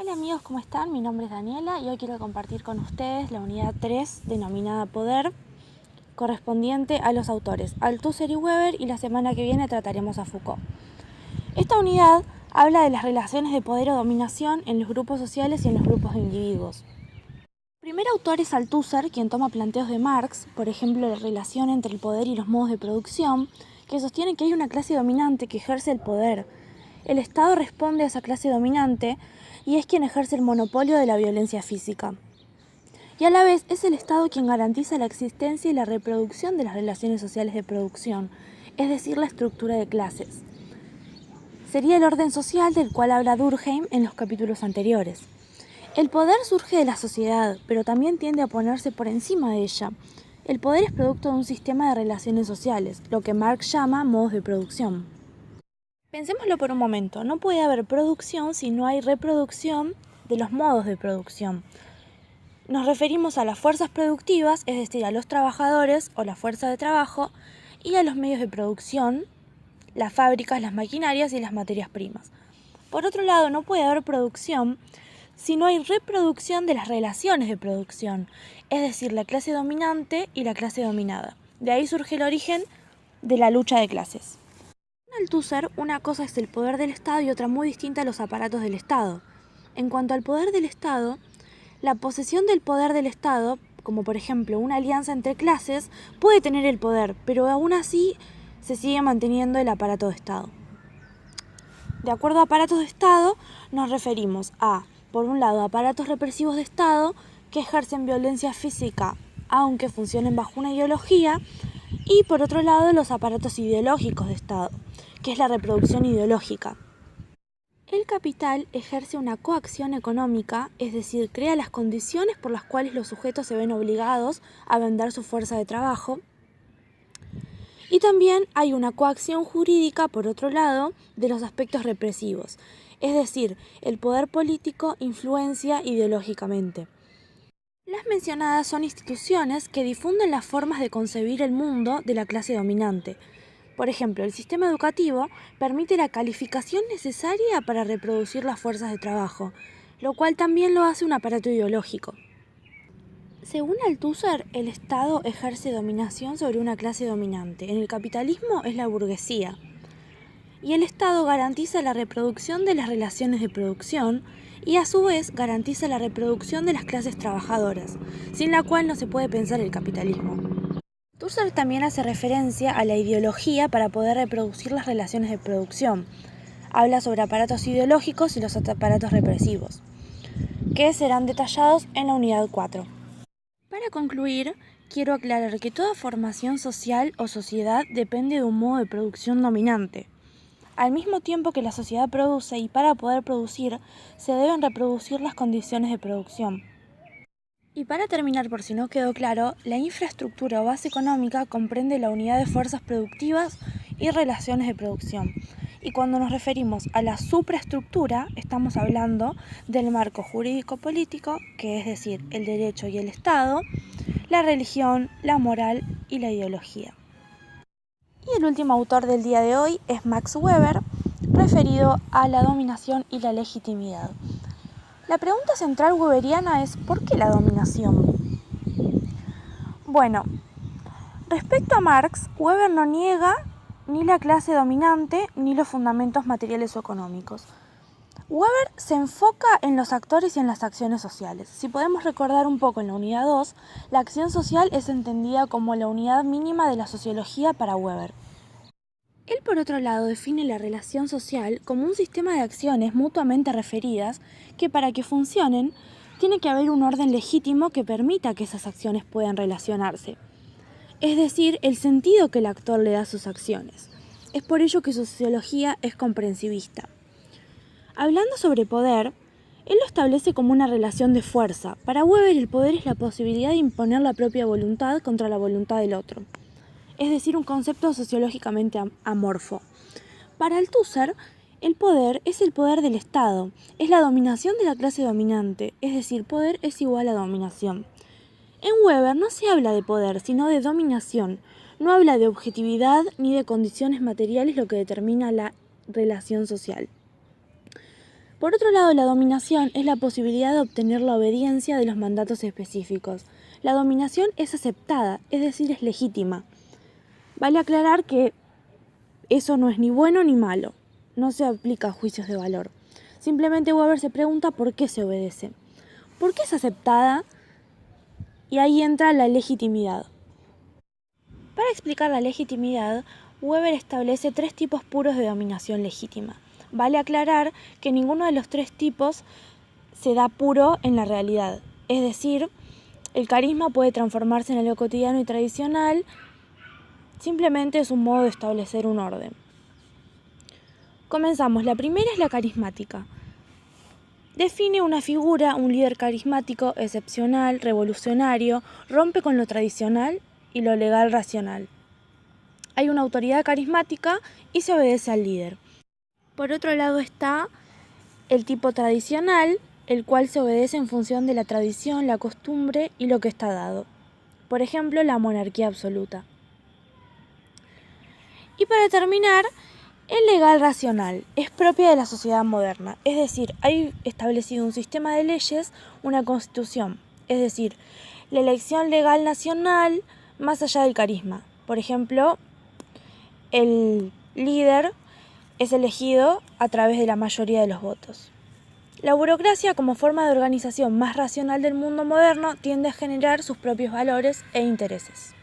Hola amigos, ¿cómo están? Mi nombre es Daniela y hoy quiero compartir con ustedes la unidad 3 denominada Poder, correspondiente a los autores Althusser y Weber, y la semana que viene trataremos a Foucault. Esta unidad habla de las relaciones de poder o dominación en los grupos sociales y en los grupos de individuos. El primer autor es Althusser, quien toma planteos de Marx, por ejemplo la relación entre el poder y los modos de producción, que sostiene que hay una clase dominante que ejerce el poder. El Estado responde a esa clase dominante y es quien ejerce el monopolio de la violencia física. Y a la vez es el Estado quien garantiza la existencia y la reproducción de las relaciones sociales de producción, es decir, la estructura de clases. Sería el orden social del cual habla Durkheim en los capítulos anteriores. El poder surge de la sociedad, pero también tiende a ponerse por encima de ella. El poder es producto de un sistema de relaciones sociales, lo que Marx llama modos de producción. Pensémoslo por un momento, no puede haber producción si no hay reproducción de los modos de producción. Nos referimos a las fuerzas productivas, es decir, a los trabajadores o la fuerza de trabajo, y a los medios de producción, las fábricas, las maquinarias y las materias primas. Por otro lado, no puede haber producción si no hay reproducción de las relaciones de producción, es decir, la clase dominante y la clase dominada. De ahí surge el origen de la lucha de clases. En Althusser, una cosa es el poder del Estado y otra muy distinta los aparatos del Estado. En cuanto al poder del Estado, la posesión del poder del Estado, como por ejemplo una alianza entre clases, puede tener el poder, pero aún así se sigue manteniendo el aparato de Estado. De acuerdo a aparatos de Estado, nos referimos a, por un lado, aparatos represivos de Estado que ejercen violencia física, aunque funcionen bajo una ideología, y por otro lado, los aparatos ideológicos de Estado, que es la reproducción ideológica. El capital ejerce una coacción económica, es decir, crea las condiciones por las cuales los sujetos se ven obligados a vender su fuerza de trabajo. Y también hay una coacción jurídica, por otro lado, de los aspectos represivos, es decir, el poder político influencia ideológicamente. Las mencionadas son instituciones que difunden las formas de concebir el mundo de la clase dominante. Por ejemplo, el sistema educativo permite la calificación necesaria para reproducir las fuerzas de trabajo, lo cual también lo hace un aparato ideológico. Según Althusser, el Estado ejerce dominación sobre una clase dominante. En el capitalismo es la burguesía. Y el Estado garantiza la reproducción de las relaciones de producción y a su vez garantiza la reproducción de las clases trabajadoras, sin la cual no se puede pensar el capitalismo. Althusser también hace referencia a la ideología para poder reproducir las relaciones de producción. Habla sobre aparatos ideológicos y los aparatos represivos, que serán detallados en la unidad 4. Para concluir, quiero aclarar que toda formación social o sociedad depende de un modo de producción dominante. Al mismo tiempo que la sociedad produce y para poder producir, se deben reproducir las condiciones de producción. Y para terminar, por si no quedó claro, la infraestructura o base económica comprende la unidad de fuerzas productivas y relaciones de producción. Y cuando nos referimos a la supraestructura, estamos hablando del marco jurídico-político, que es decir, el derecho y el Estado, la religión, la moral y la ideología. Y el último autor del día de hoy es Max Weber, referido a la dominación y la legitimidad. La pregunta central weberiana es ¿por qué la dominación? Bueno, respecto a Marx, Weber no niega ni la clase dominante ni los fundamentos materiales o económicos. Weber se enfoca en los actores y en las acciones sociales. Si podemos recordar un poco en la unidad 2, la acción social es entendida como la unidad mínima de la sociología para Weber. Él, por otro lado, define la relación social como un sistema de acciones mutuamente referidas que, para que funcionen, tiene que haber un orden legítimo que permita que esas acciones puedan relacionarse. Es decir, el sentido que el actor le da a sus acciones. Es por ello que su sociología es comprensivista. Hablando sobre poder, él lo establece como una relación de fuerza. Para Weber, el poder es la posibilidad de imponer la propia voluntad contra la voluntad del otro. Es decir, un concepto sociológicamente amorfo. Para Althusser, el poder es el poder del Estado, es la dominación de la clase dominante, es decir, poder es igual a dominación. En Weber no se habla de poder, sino de dominación. No habla de objetividad ni de condiciones materiales, lo que determina la relación social. Por otro lado, la dominación es la posibilidad de obtener la obediencia de los mandatos específicos. La dominación es aceptada, es decir, es legítima. Vale aclarar que eso no es ni bueno ni malo, no se aplica a juicios de valor. Simplemente Weber se pregunta por qué se obedece. ¿Por qué es aceptada? Y ahí entra la legitimidad. Para explicar la legitimidad, Weber establece 3 tipos puros de dominación legítima. Vale aclarar que ninguno de los 3 tipos se da puro en la realidad. Es decir, el carisma puede transformarse en algo cotidiano y tradicional, simplemente es un modo de establecer un orden. Comenzamos. La primera es la carismática. Define una figura, un líder carismático, excepcional, revolucionario, rompe con lo tradicional y lo legal racional. Hay una autoridad carismática y se obedece al líder. Por otro lado está el tipo tradicional, el cual se obedece en función de la tradición, la costumbre y lo que está dado. Por ejemplo, la monarquía absoluta. Y para terminar, el legal racional es propia de la sociedad moderna, es decir, hay establecido un sistema de leyes, una constitución, es decir, la elección legal nacional más allá del carisma. Por ejemplo, el líder es elegido a través de la mayoría de los votos. La burocracia, como forma de organización más racional del mundo moderno, tiende a generar sus propios valores e intereses.